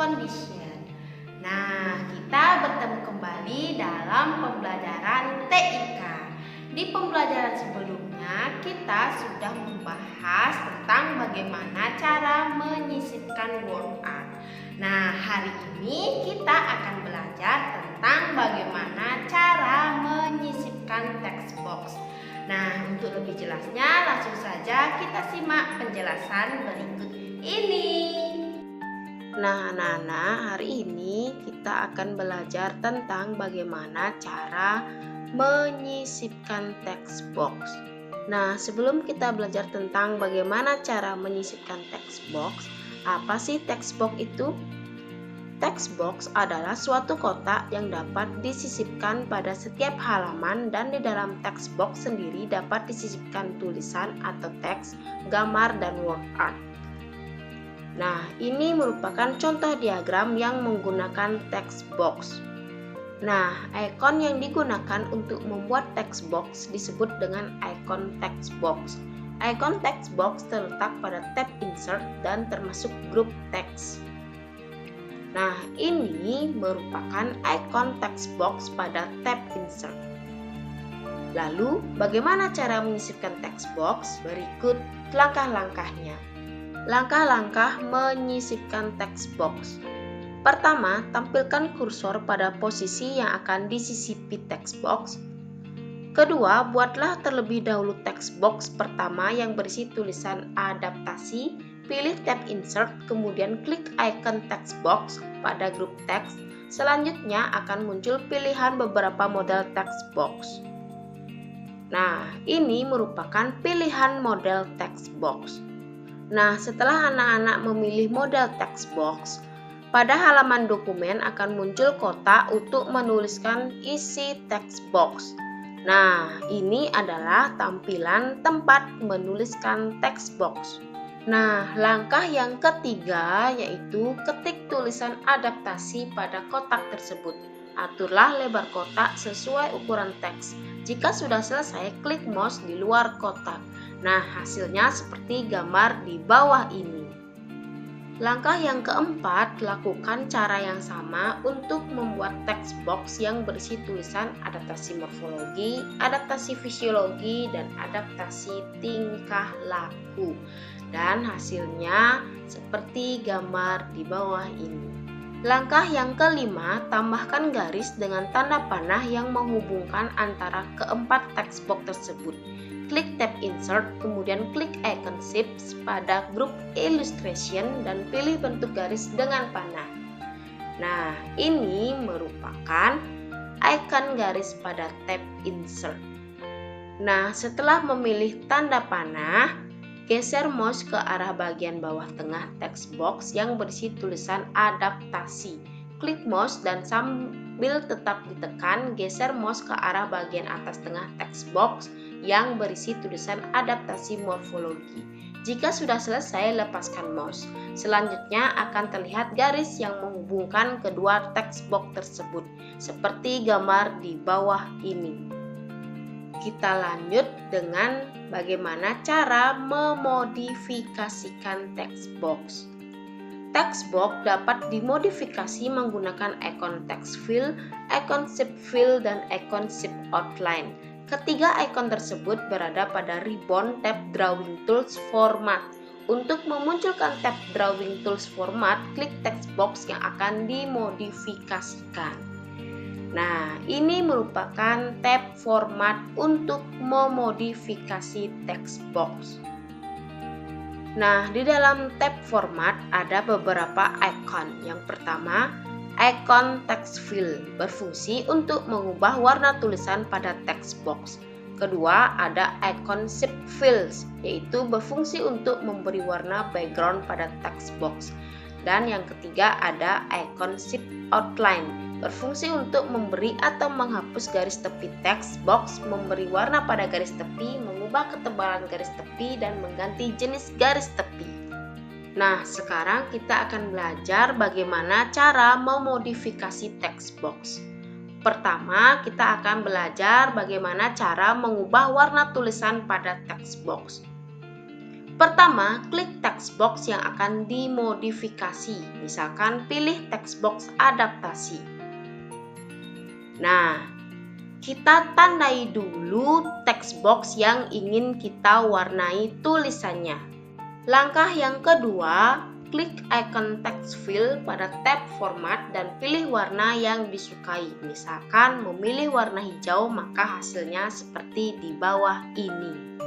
condition. Nah, kita bertemu kembali dalam pembelajaran TIK. Di pembelajaran sebelumnya, kita sudah membahas tentang bagaimana cara menyisipkan word art. Nah, hari ini kita akan belajar tentang bagaimana cara menyisipkan text box. Nah, untuk lebih jelasnya, langsung saja kita simak penjelasan berikut ini. Nah, anak-anak, hari ini kita akan belajar tentang bagaimana cara menyisipkan text box. Nah, sebelum kita belajar tentang bagaimana cara menyisipkan text box, apa sih text box itu? Text box adalah suatu kotak yang dapat disisipkan pada setiap halaman, dan di dalam text box sendiri dapat disisipkan tulisan atau teks, gambar, dan word art. Nah, ini merupakan contoh diagram yang menggunakan text box. Nah, ikon yang digunakan untuk membuat text box disebut dengan ikon text box. Ikon text box terletak pada tab insert dan termasuk grup teks. Nah, ini merupakan ikon text box pada tab insert. Lalu, bagaimana cara menyisipkan text box? Berikut langkah-langkahnya. Langkah-langkah menyisipkan text box. Pertama, tampilkan kursor pada posisi yang akan disisipi text box. Kedua, buatlah terlebih dahulu text box pertama yang berisi tulisan adaptasi. Pilih tab insert, kemudian klik icon text box pada grup teks. Selanjutnya akan muncul pilihan beberapa model text box. Nah, ini merupakan pilihan model text box. Nah, setelah anak-anak memilih model text box, pada halaman dokumen akan muncul kotak untuk menuliskan isi text box. Nah, ini adalah tampilan tempat menuliskan text box. Nah, langkah yang ketiga yaitu ketik tulisan adaptasi pada kotak tersebut. Aturlah lebar kotak sesuai ukuran teks. Jika sudah selesai, klik mouse di luar kotak. Nah, hasilnya seperti gambar di bawah ini. Langkah yang keempat, lakukan cara yang sama untuk membuat text box yang berisi tulisan adaptasi morfologi, adaptasi fisiologi, dan adaptasi tingkah laku. Dan hasilnya seperti gambar di bawah ini. Langkah yang kelima, tambahkan garis dengan tanda panah yang menghubungkan antara keempat text box tersebut. Klik tab insert, kemudian klik icon shapes pada grup illustration dan pilih bentuk garis dengan panah. Nah, ini merupakan icon garis pada tab insert. Nah, setelah memilih tanda panah, geser mouse ke arah bagian bawah tengah text box yang berisi tulisan adaptasi. Klik mouse dan sambil tetap ditekan, geser mouse ke arah bagian atas tengah text box yang berisi tulisan adaptasi morfologi. Jika sudah selesai, lepaskan mouse. Selanjutnya akan terlihat garis yang menghubungkan kedua text box tersebut, seperti gambar di bawah ini. Kita lanjut dengan bagaimana cara memodifikasikan text box. Text box dapat dimodifikasi menggunakan ikon text fill, ikon shape fill, dan ikon shape outline. Ketiga ikon tersebut berada pada ribbon tab Drawing Tools Format. Untuk memunculkan tab Drawing Tools Format, klik text box yang akan dimodifikasikan. Nah, ini merupakan tab format untuk memodifikasi text box. Nah, di dalam tab format ada beberapa ikon. Yang pertama, ikon text fill berfungsi untuk mengubah warna tulisan pada text box. Kedua, ada ikon shape fills, yaitu berfungsi untuk memberi warna background pada text box. Dan yang ketiga ada ikon shape outline, berfungsi untuk memberi atau menghapus garis tepi text box, memberi warna pada garis tepi, mengubah ketebalan garis tepi, dan mengganti jenis garis tepi. Nah, sekarang kita akan belajar bagaimana cara memodifikasi text box. Pertama, kita akan belajar bagaimana cara mengubah warna tulisan pada text box. Pertama, klik text box yang akan dimodifikasi. Misalkan pilih text box adaptasi. Nah, kita tandai dulu text box yang ingin kita warnai tulisannya. Langkah yang kedua, klik icon text fill pada tab format dan pilih warna yang disukai. Misalkan memilih warna hijau, maka hasilnya seperti di bawah ini.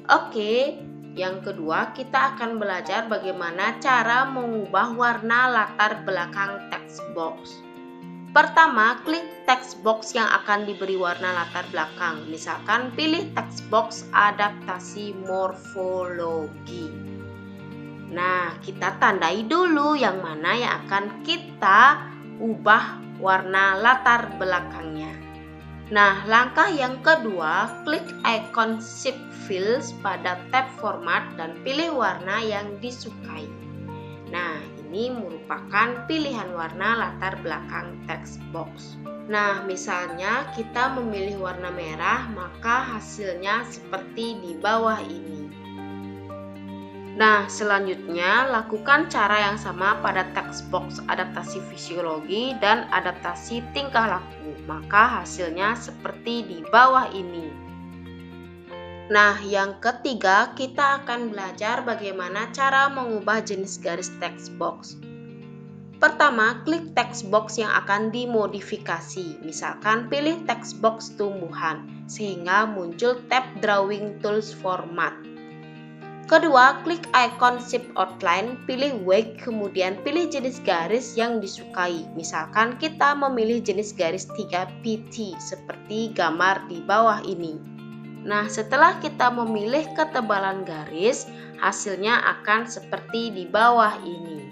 Oke, yang kedua kita akan belajar bagaimana cara mengubah warna latar belakang text box. Pertama, klik text box yang akan diberi warna latar belakang. Misalkan pilih text box adaptasi morfologi. Nah, kita tandai dulu yang mana yang akan kita ubah warna latar belakangnya. Nah, langkah yang kedua, klik icon Shift Fills pada tab format dan pilih warna yang disukai. Nah, ini merupakan pilihan warna latar belakang text box. Nah, misalnya kita memilih warna merah, maka hasilnya seperti di bawah ini. Nah, selanjutnya lakukan cara yang sama pada text box adaptasi fisiologi dan adaptasi tingkah laku, maka hasilnya seperti di bawah ini. Nah, yang ketiga kita akan belajar bagaimana cara mengubah jenis garis text box. Pertama, klik text box yang akan dimodifikasi. Misalkan pilih text box tumbuhan, sehingga muncul tab Drawing Tools Format. Kedua, klik icon Shift Outline, pilih Wake, kemudian pilih jenis garis yang disukai. Misalkan kita memilih jenis garis 3 pt seperti gambar di bawah ini. Nah, setelah kita memilih ketebalan garis, hasilnya akan seperti di bawah ini.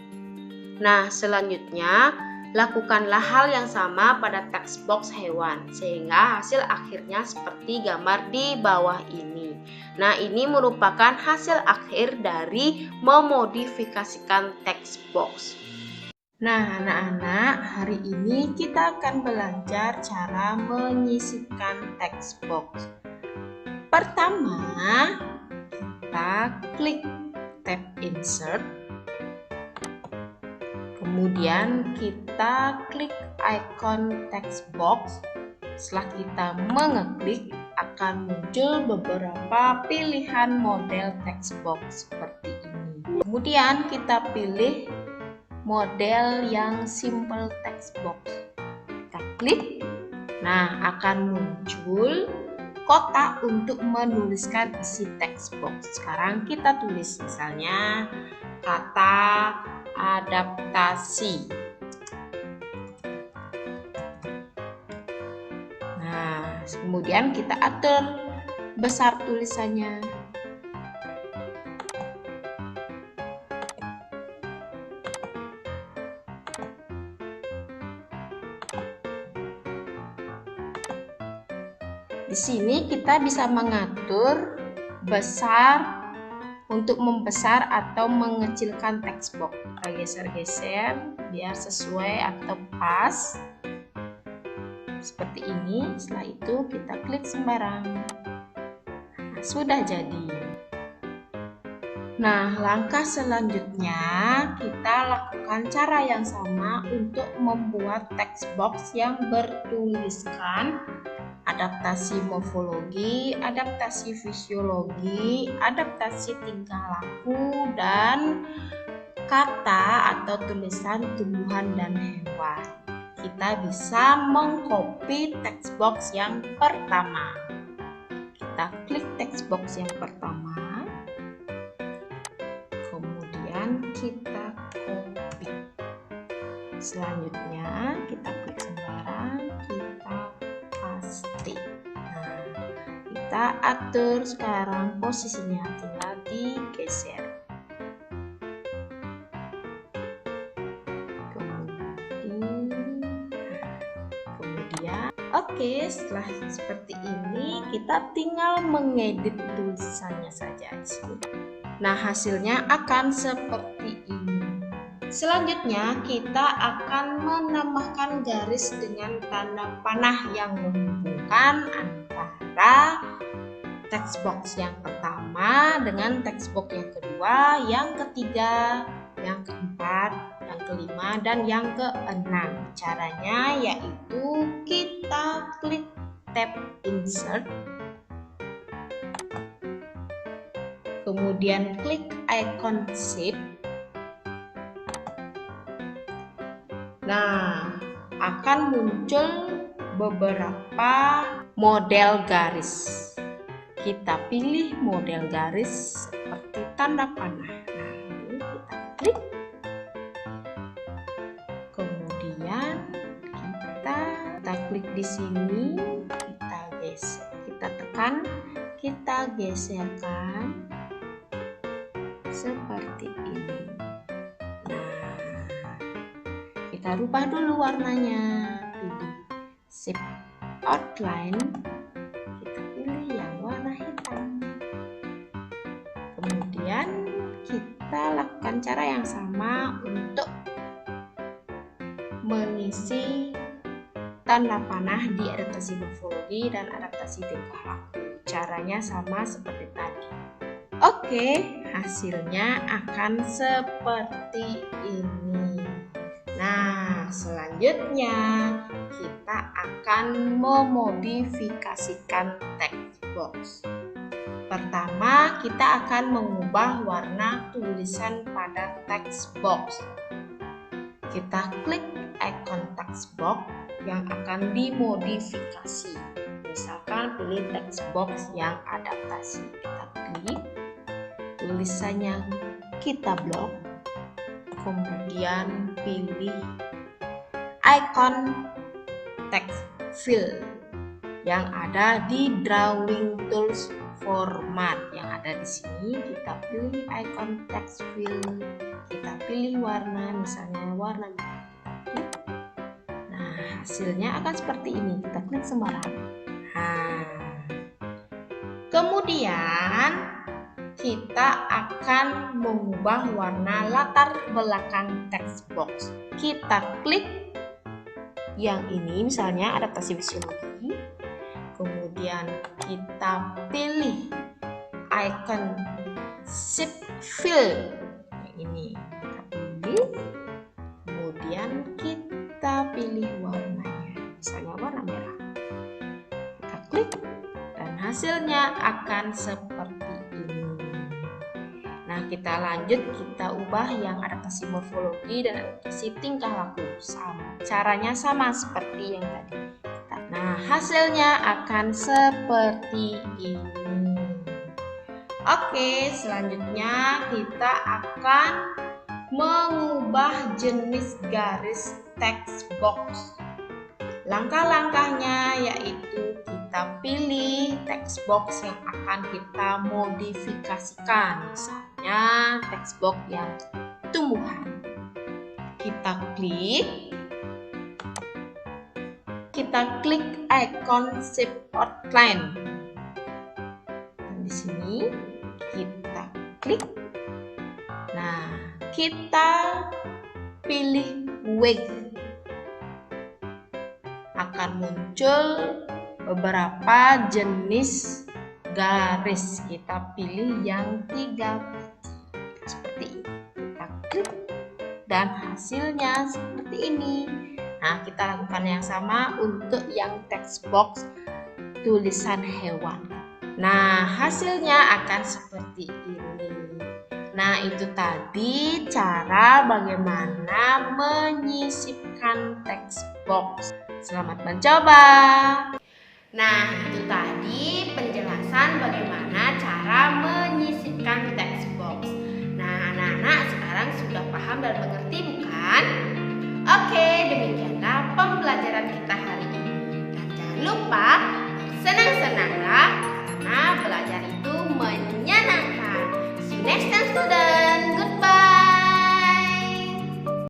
Nah, selanjutnya lakukanlah hal yang sama pada text box hewan, sehingga hasil akhirnya seperti gambar di bawah ini. Nah, ini merupakan hasil akhir dari memodifikasikan text box. Nah, anak-anak, hari ini kita akan belajar cara menyisipkan text box. Pertama, kita klik tab Insert. Kemudian kita klik icon text box. Setelah kita mengeklik, akan muncul beberapa pilihan model text box seperti ini. Kemudian kita pilih model yang simple text box. Kita klik. Nah, akan muncul kotak untuk menuliskan isi text box. Sekarang kita tulis misalnya kata adaptasi. Nah, kemudian kita atur besar tulisannya. Di sini kita bisa mengatur besar untuk membesar atau mengecilkan text box. Kita geser-geser biar sesuai atau pas. Seperti ini. Setelah itu kita klik sembarang. Nah, sudah jadi. Nah, langkah selanjutnya kita lakukan cara yang sama untuk membuat text box yang bertuliskan adaptasi morfologi, adaptasi fisiologi, adaptasi tingkah laku, dan kata atau tulisan tumbuhan dan hewan. Kita bisa mengcopy text box yang pertama. Kita klik text box yang pertama. Kemudian kita copy. Selanjutnya kita klik sembarang, kita paste. Nah, kita atur sekarang posisinya, tinggal digeser. Kemudian, oke, setelah seperti ini kita tinggal mengedit tulisannya saja di sini. Nah, hasilnya akan seperti ini. Selanjutnya kita akan menambahkan garis dengan tanda panah yang menghubungkan antara text box yang pertama dengan text box yang kedua, yang ketiga, yang keempat, yang kelima, dan yang keenam. Caranya yaitu kita klik tab insert, kemudian klik icon shift. Nah, akan muncul beberapa model garis. Kita pilih model garis seperti tanda panah. Nah, ini kita klik. Kemudian kita klik di sini, kita geser, kita tekan, kita geserkan seperti ini. Nah, kita rubah dulu warnanya, pilih shape outline, kita pilih yang warna hitam. Kemudian kita lakukan cara yang sama untuk mengisi tanda panah di adaptasi morfologi dan adaptasi tingkah laku. Caranya sama seperti tadi. Oke, hasilnya akan seperti ini. Nah, selanjutnya kita akan memodifikasikan text box. Pertama, kita akan mengubah warna tulisan pada text box. Kita klik icon text box yang akan dimodifikasi. Misalkan pilih text box yang adaptasi. Kita klik, tulisannya kita blok. Kemudian pilih icon text fill yang ada di drawing tools format yang ada di sini. Kita pilih icon text fill, kita pilih warna, misalnya warna merah. Nah, hasilnya akan seperti ini. Kita klik sembarang. Nah, kemudian kita akan mengubah warna latar belakang text box. Kita klik yang ini, misalnya adaptasi fisiologi. Kemudian kita pilih icon shift fill yang ini. Kita pilih. Kemudian kita pilih warnanya, misalnya warna merah. Kita klik dan hasilnya akan seperti ini. Nah, kita lanjut, kita ubah yang adaptasi morfologi dan adaptasi tingkah laku. Caranya sama seperti yang tadi. Nah, hasilnya akan seperti ini. Oke, selanjutnya kita akan mengubah jenis garis text box. Langkah-langkahnya yaitu kita pilih text box yang akan kita modifikasikan, misalnya text box yang tumbuhan. Kita klik icon shape outline. Dan di sini kita klik. Nah, kita pilih wave. Akan muncul beberapa jenis garis. Kita pilih yang 3 seperti ini. Kita klik dan hasilnya seperti ini. Nah, kita lakukan yang sama untuk yang text box tulisan hewan. Nah, hasilnya akan seperti ini. Nah, itu tadi cara bagaimana menyisipkan text box. Selamat mencoba. Nah, itu tadi